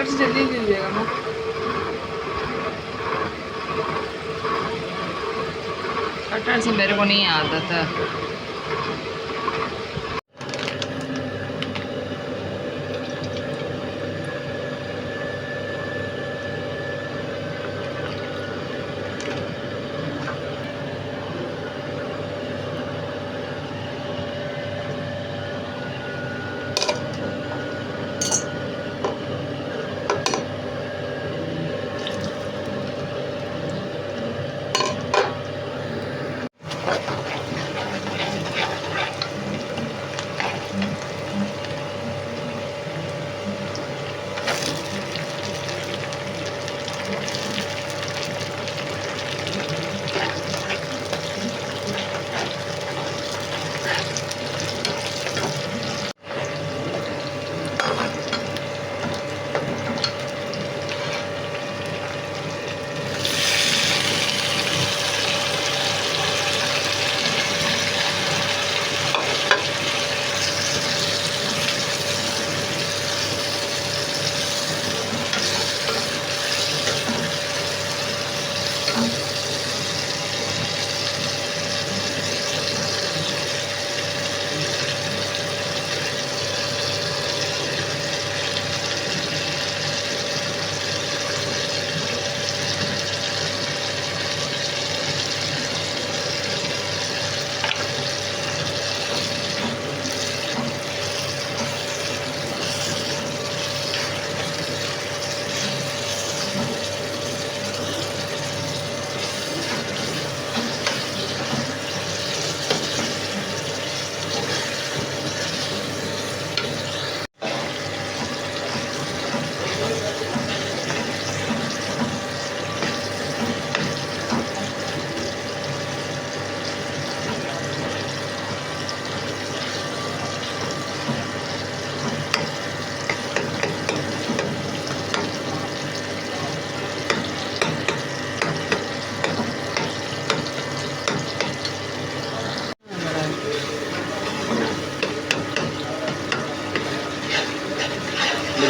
मिर्च जल्दी दीजिएगा ना। कटर से मेरे को नहीं आदत है।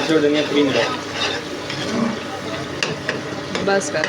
छोड़ देंगे 3 मिनट बस कर।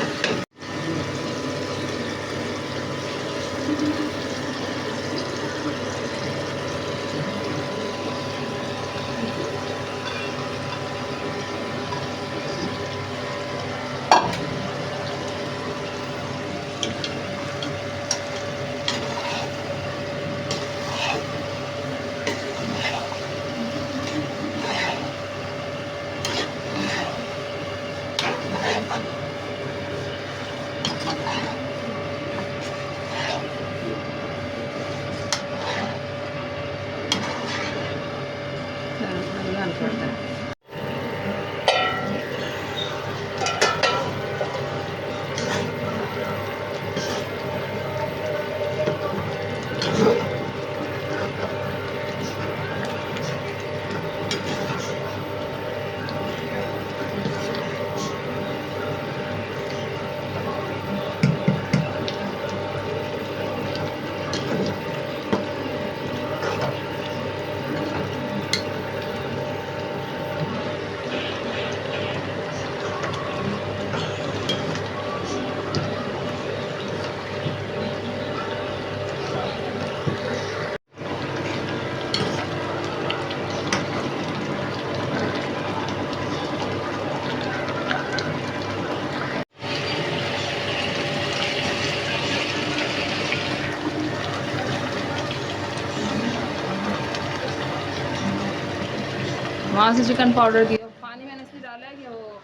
वहाँ से चिकन पाउडर दिया, पानी मैंने इसलिए डाला है कि वो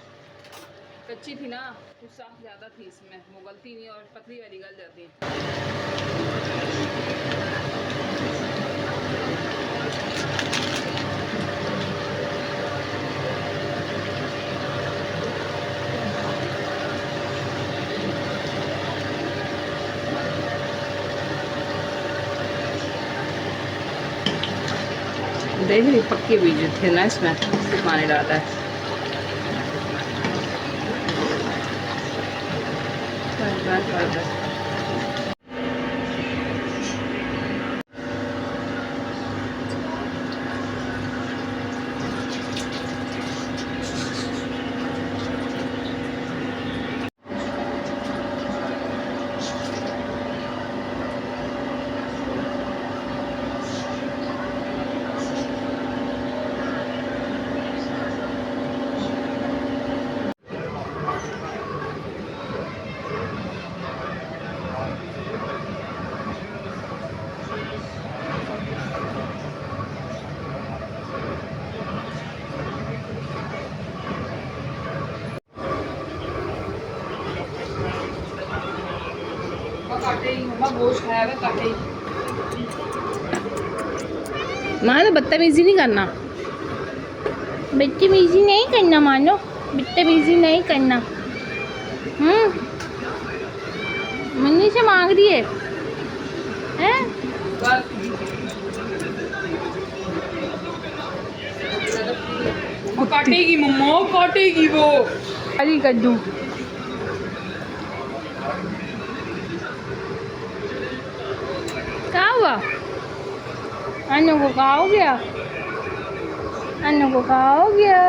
कच्ची थी ना, कुछ साफ ज़्यादा थी इसमें, वो गलती नहीं और पतली वाली गल जाती है। देख रही पक्के बीज थे ना, इसमें पानी डाला है। मम्मा गोश्त खाया हुआ काटे। मानो बदतमीजी नहीं करना, बदतमीजी नहीं करना, मानो बदतमीजी नहीं करना। मम्मी से मांग रही है हैं? काटेगी मम्मा, काटेगी वो। अरे कद्दू क्या हुआ? अन्नू को कहा हो गया, अन्नू को कहा हो गया।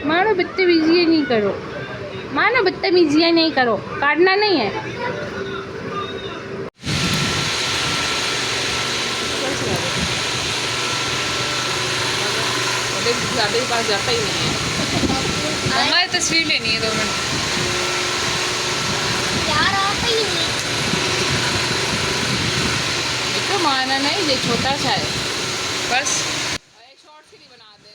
मानो बदतमीजी नहीं करो, मानो बदतमीजी नहीं करो, काटना नहीं है। ज़्यादा ही पास जाता ही नहीं है। मम्मा ये तस्वीर लेनी है 2 मिनट। यार आता ही नहीं। देखो माना नहीं, ये छोटा सा है बस। एक शॉर्ट्स के लिए बना दे।